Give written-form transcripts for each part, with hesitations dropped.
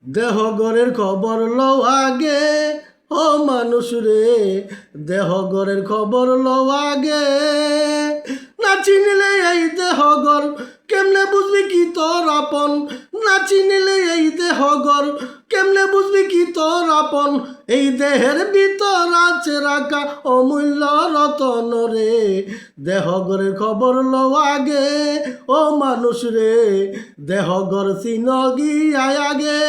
দেহ গরের খবর লও আগে ও মানুষ রে, দেহ গরের খবর লও আগে। না চিনিলে এই দেহ গর কেমনে বুঝবি কি তোর আপন, না চিনিলে এই দেহ গর কেমনে বুঝবি কি তোর আপন। এই দেহের ভিতর আছে রাখা অমূল্য রতন রে, দেহ গরের খবর লও আগে ও মানুষ রে, দেহ গর চিন গিয়া আগে।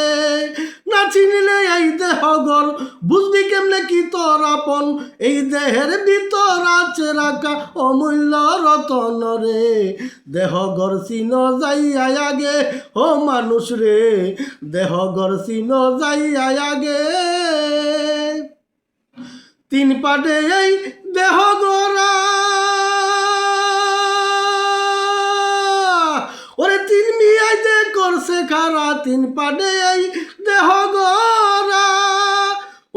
না চিনিলে এই দেহ গর বুঝবি কেমনে কি তোর আপন। এই দেহের ভিতর আছে রাখা অমূল্য রতন রে, দেহ গর চিন যাইয়া আগে ও মানুষ রে, দেহ গর চিন যাইয়া আগে। তিন পাটে এই দেহ গরা, ওরে তিন মিয়াইতে করছে খারা, তিন পাটে এই দেহ গরা,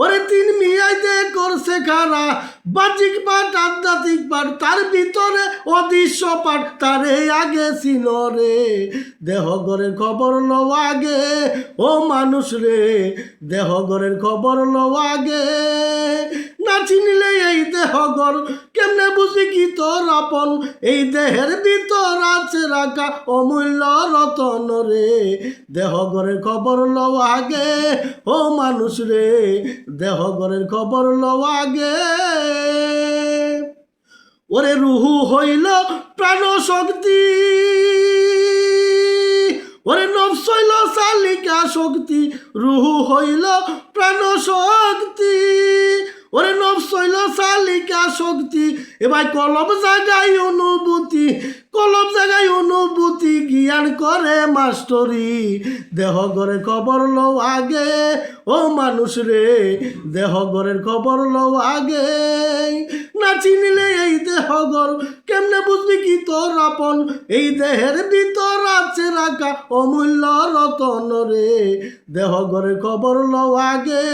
ওরে তিন মিয়াইতে করছে খারা। বাহ্যিক পাঠ আধ্যাত্মিক পাঠ তার ভিতরে অদৃশ্য পাঠ তারে আগে চিন রে, দেহ গরের খবর লও আগে ও মানুষ রে, দেহ গরের খবর লও আগে। না চিনিলে এই দেহ গর কেমনে বুঝবি কি তোর আপন। এই দেহের ভিতর আছে রাখা অমূল্য রতন রে, দেহ গরের খবর লও আগে ও মানুষ রে, দেহ গরের খবর লও আগে। ওরে রুহু হইল প্রাণ শক্তি, ওরে নফস হইল চালিকা শক্তি, রুহু হইল প্রাণ শক্তি, ওরে নফস হইল চালিকা শক্তি। এবার কলব জাগাই অনুভূতি, কলব জাগাই অনুভূতি জ্ঞান করে মাস্টরি, দেহ গরের খবর লও আগে ও মানুষ রে, দেহ গরের খবর লও আগে। না চিনিলে এই দেহ গর কেমনে বুঝবি কি তোর আপন। এই দেহের ভিতর আছে রাখা অমূল্য রতন রে, দেহ গরের খবর লও আগে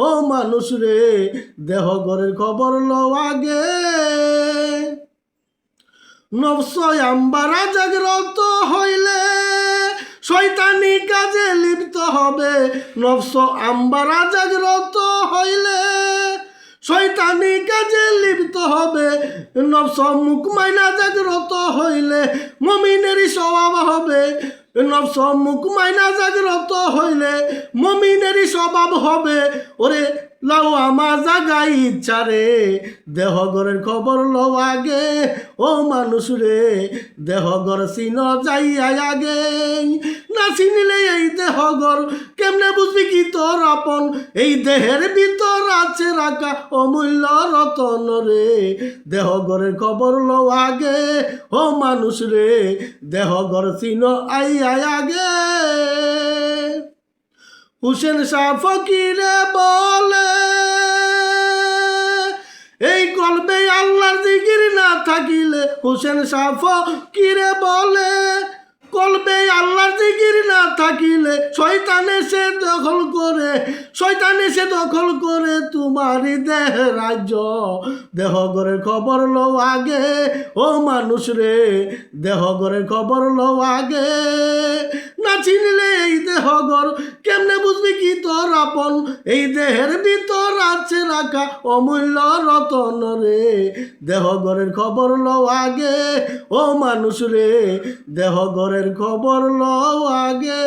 ও মানুষ রে, দেহ গরের খবর লও আগে। নফস আম্বারা জাগ্রত হইলে শয়তানি কাজে লিপ্ত হবে, নফস আম্বারা জাগ্রত হইলে শয়তানি কাজে লিপ্ত হবে। নফস মুখ মাইনা জাগ্রত হইলে মুমিনেরই স্বভাব হবে, নফস মুখ মাইনা জাগ্রত হইলে মুমিনেরই স্বভাব হবে। ওরে লাও আমার জাগাই ইচ্ছা রে, দেহ গরের খবর লও আগে ও মানুষ রে, দেহ গর চিন যাইয়া আগে। না চিনিলে এই দেহ গর কেমনে বুঝবি কি তোর আপন। এই দেহের ভিতর আছে রাখা অমূল্য রতন রে, দেহ গরের খবর লও আগে ও মানুষ রে, দেহ গর চিন আইয়া আগে। হুসেন শাহ ফকিরে বলে এই কলবে আল্লাহর জিকির না থাকিলে, হুসেন শাহ ফকিরে বলে কলবে আল্লাহর জিকির না থাকিলে শয়তান এসে দখল করে, শয়তান এসে দখল করে তোমারই দেহ রাজ্য, দেহ গরের খবর লও আগে ও মানুষ রে, দেহ গরের খবর লও আগে। না চিনিলে এই দেহ গর কেমনে বুঝবি কি তোর আপন। এই দেহের ভিতর আছে রাখা অমূল্য রতন রে, দেহ গরের খবর লও আগে ও মানুষ রে, দেহ গরের খবর লও আগে।